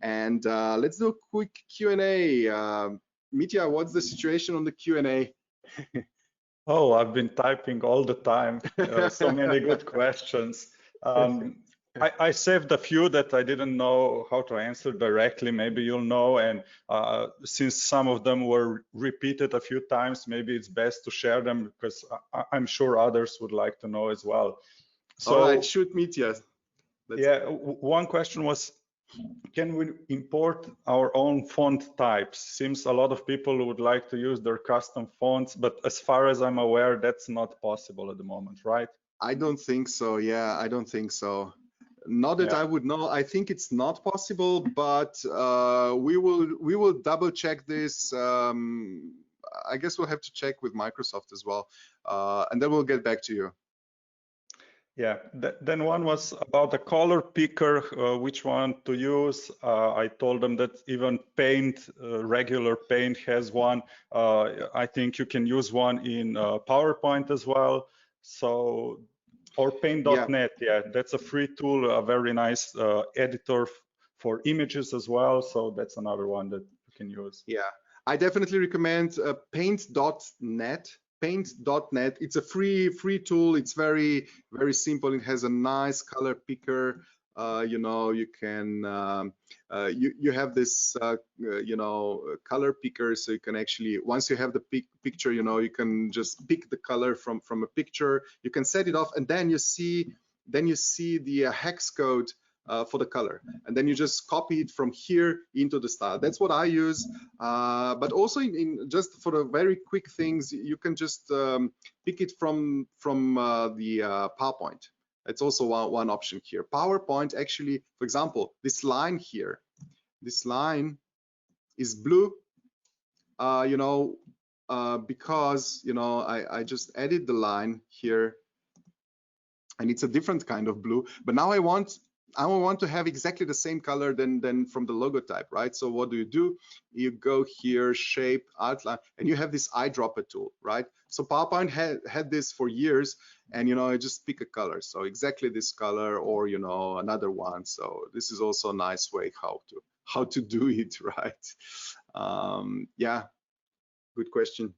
And let's do a quick Q&A. Mitya, what's the situation on the Q&A? Oh, I've been typing all the time. So many good questions. I saved a few that I didn't know how to answer directly. Maybe you'll know. And since some of them were repeated a few times, maybe it's best to share them, because I'm sure others would like to know as well. So, all right, shoot, Mitya. Yeah, one question was, can we import our own font types? Seems a lot of people would like to use their custom fonts, but as far as I'm aware, that's not possible at the moment, right? I don't think so. Yeah, I don't think so. Not that I would know. I think it's not possible, but we will double check this. I guess we'll have to check with Microsoft as well, and then we'll get back to you. Yeah, then one was about the color picker, which one to use. I told them that even Paint, regular Paint has one. I think you can use one in PowerPoint as well. So, or Paint.net, yeah, that's a free tool, a very nice editor for images as well. So that's another one that you can use. Yeah, I definitely recommend Paint.net. paint.net. It's a free tool. It's very simple. It has a nice color picker. You know, you can you have this you know, color picker, so you can actually, once you have the picture, you know, you can just pick the color from a picture. You can set it off, and then you see the hex code for the color, and then you just copy it from here into the style. That's what I use. But also in just for the very quick things, you can just pick it from the PowerPoint. It's also one option here. PowerPoint actually, for example, this line here, this line is blue, you know, because, you know, I just added the line here, and it's a different kind of blue. But now I want to have exactly the same color than from the logo type, right? So what do? You go here, shape, outline, and you have this eyedropper tool, right? So PowerPoint had this for years, and, you know, I just pick a color. So exactly this color, or, you know, another one. So this is also a nice way how to do it, right? Yeah, good question.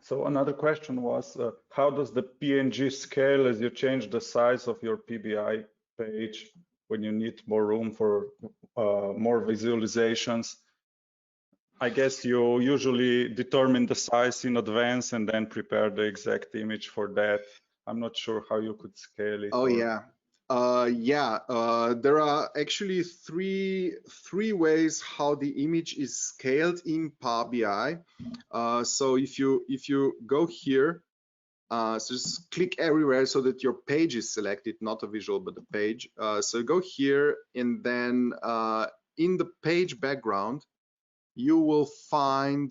So another question was, how does the PNG scale as you change the size of your PBI page when you need more room for more visualizations? I guess you usually determine the size in advance and then prepare the exact image for that. I'm not sure how you could scale it. Oh, yeah. There are actually three ways how the image is scaled in Power BI. So if you go here, so just click everywhere so that your page is selected, not a visual, but the page. So go here, and then in the page background, you will find,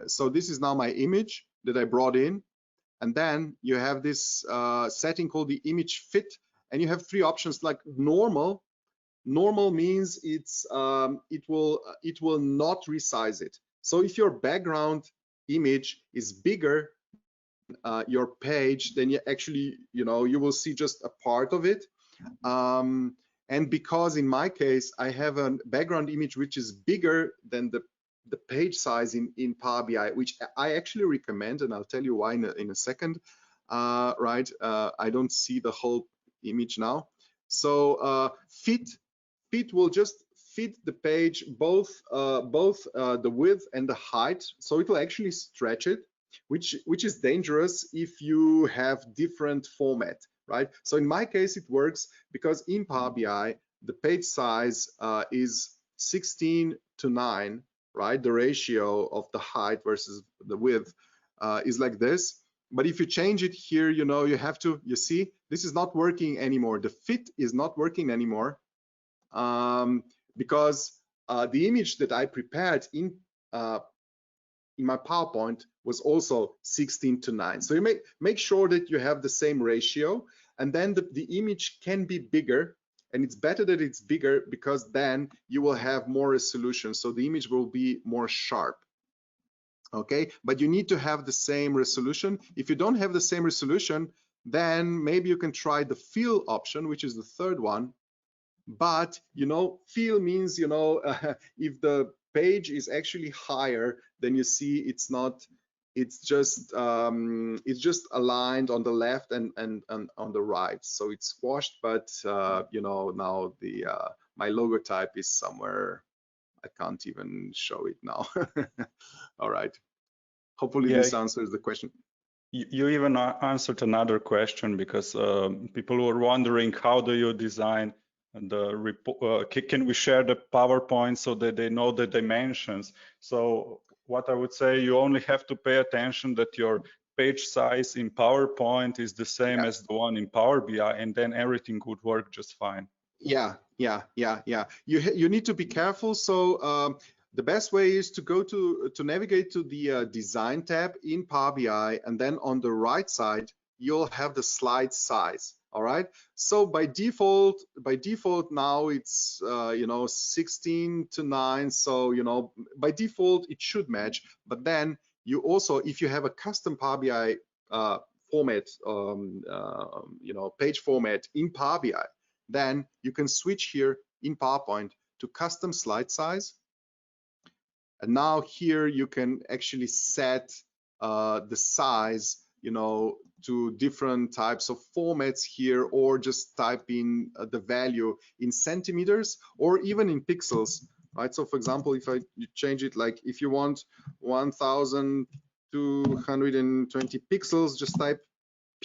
so this is now my image that I brought in. And then you have this setting called the image fit, and you have three options like normal. Normal means it's it will not resize it. So if your background image is bigger your page, then you actually, you know, you will see just a part of it. And because in my case I have a background image which is bigger than the page size in Power BI, which I actually recommend, and I'll tell you why in a second. Right, I don't see the whole image now. So fit will just fit the page, both the width and the height, so it will actually stretch it, which is dangerous if you have different format, right? So in my case it works because in Power BI the page size is 16:9, right? The ratio of the height versus the width is like this. But if you change it here, you know, you have to, you see, this is not working anymore. The fit is not working anymore because the image that I prepared in my PowerPoint was also 16:9. So you make sure that you have the same ratio, and then the image can be bigger, and it's better that it's bigger because then you will have more resolution, so the image will be more sharp. Okay, but you need to have the same resolution. If you don't have the same resolution, then maybe you can try the fill option, which is the third one. But, you know, fill means, you know, if the page is actually higher, then you see it's not, it's just aligned on the left and on the right, so it's squashed. But you know, now the my logo type is somewhere, I can't even show it now. All right, hopefully this answers the question. You even answered another question, because people were wondering, how do you design the report? Can we share the PowerPoint so that they know the dimensions? So what I would say, you only have to pay attention that your page size in PowerPoint is the same as the one in Power BI, and then everything would work just fine. Yeah. You need to be careful. So the best way is to go to navigate to the design tab in Power BI, and then on the right side you'll have the slide size. All right, so by default now it's you know, 16:9, so you know, by default it should match. But then you also, if you have a custom Power BI format, you know, page format in Power BI, then you can switch here in PowerPoint to custom slide size. And now here you can actually set the size, to different types of formats here, or just type in the value in centimeters or even in pixels, right? So for example, if I change it, like if you want 1220 pixels, just type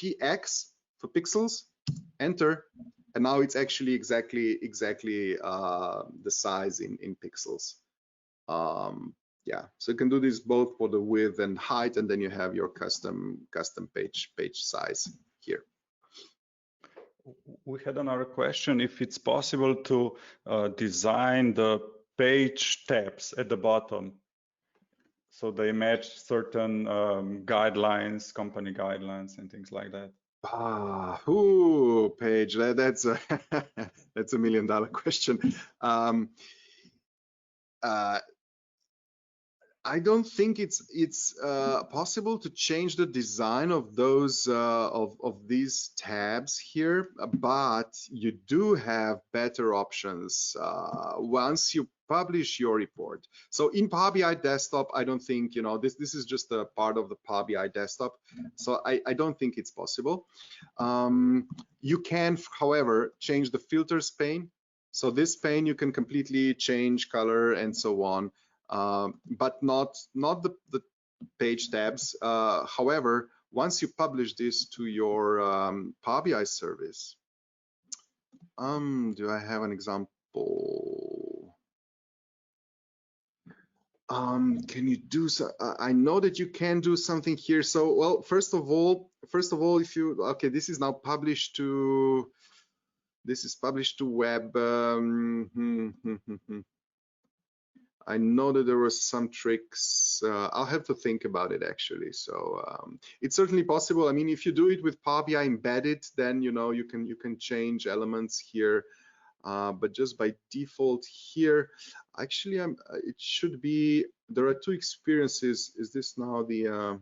PX for pixels, enter, and now it's actually exactly the size in pixels. Yeah, so you can do this both for the width and height, and then you have your custom page size here. We had another question, if it's possible to design the page tabs at the bottom so they match certain guidelines, company guidelines and things like that. Page, that's a that's $1 million question. I don't think it's possible to change the design of those of these tabs here, but you do have better options once you publish your report. So in Power BI Desktop, I don't think, this is just a part of the Power BI Desktop, so I don't think it's possible. You can, however, change the filters pane. So this pane you can completely change color and so on. But not the page tabs. However, once you publish this to your Power BI service, do I have an example? Can you do so? I know that you can do something here. So, well, first of all, if you, okay, this is now published to, web. I know that there were some tricks. I'll have to think about it actually. So it's certainly possible. I mean, if you do it with Power BI embedded, then you can change elements here. But just by default here, actually, it should be. There are two experiences. Is this now the?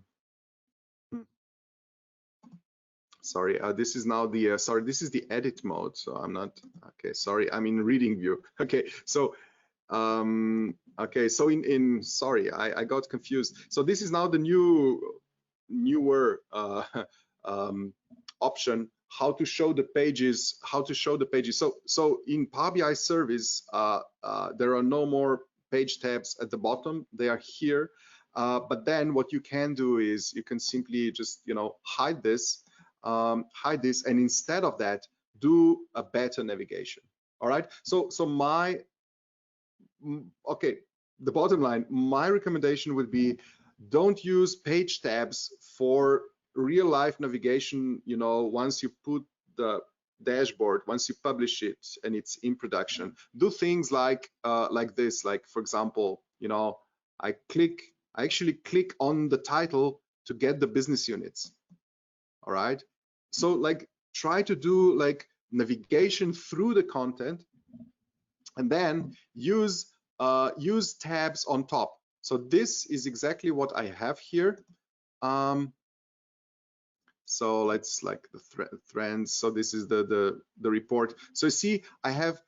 Sorry, this is now the. Sorry, this is the edit mode. So I'm not. Okay, sorry, I'm in reading view. Okay, so. Okay, so sorry, I got confused. So this is now the newer option, how to show the pages. So in Power BI service, there are no more page tabs at the bottom. They are here. But then what you can do is you can simply just hide this, and instead of that, do a better navigation. All right. So okay, the bottom line, my recommendation would be, don't use page tabs for real life navigation. Once you put the dashboard, once you publish it and it's in production, do things like this. Like for example, I actually click on the title to get the business units. All right. So like try to do like navigation through the content, and then use tabs on top. So this is exactly what I have here. So let's like the trends. So this is the report. So see, I have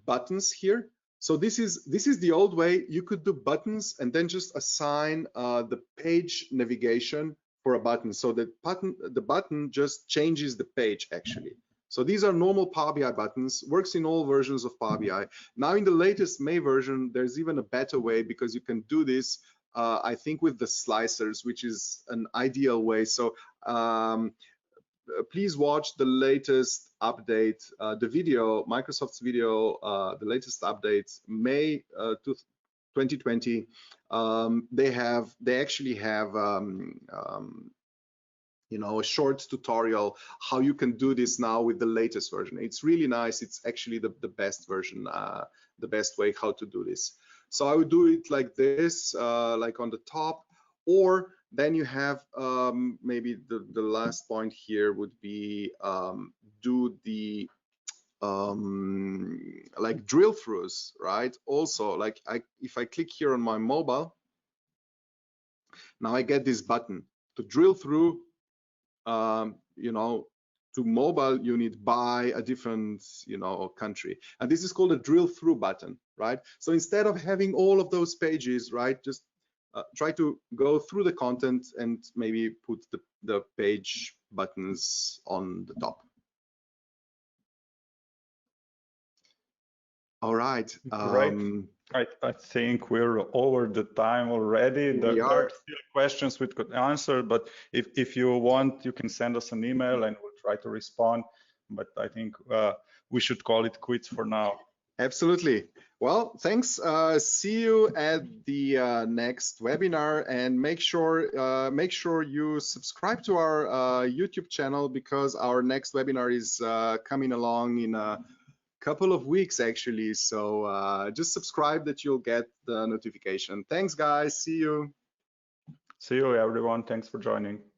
buttons here. So this is the old way. You could do buttons and then just assign the page navigation for a button. So the button just changes the page actually. So these are normal Power BI buttons, works in all versions of Power BI. Now in the latest May version, there's even a better way, because you can do this, I think, with the slicers, which is an ideal way. So please watch the latest update, the video, Microsoft's video, the latest updates, May 2020. They actually have a short tutorial how you can do this now with the latest version. It's really nice. It's actually the best version, the best way how to do this. So I would do it like this, like on the top, or then you have maybe the last point here would be do the like drill throughs, right? Also, like if I click here on my mobile, now I get this button to drill through to mobile unit by a different country, and this is called a drill through button, right? So instead of having all of those pages, right, just try to go through the content and maybe put the page buttons on the top. All right. Great. I think we're over the time already. There are still questions we could answer, but if you want, you can send us an email and we'll try to respond. But I think we should call it quits for now. Absolutely. Well, thanks. See you at the next webinar, and make sure you subscribe to our YouTube channel, because our next webinar is coming along in a couple of weeks actually. So just subscribe that you'll get the notification. Thanks guys. See you. See you everyone. Thanks for joining.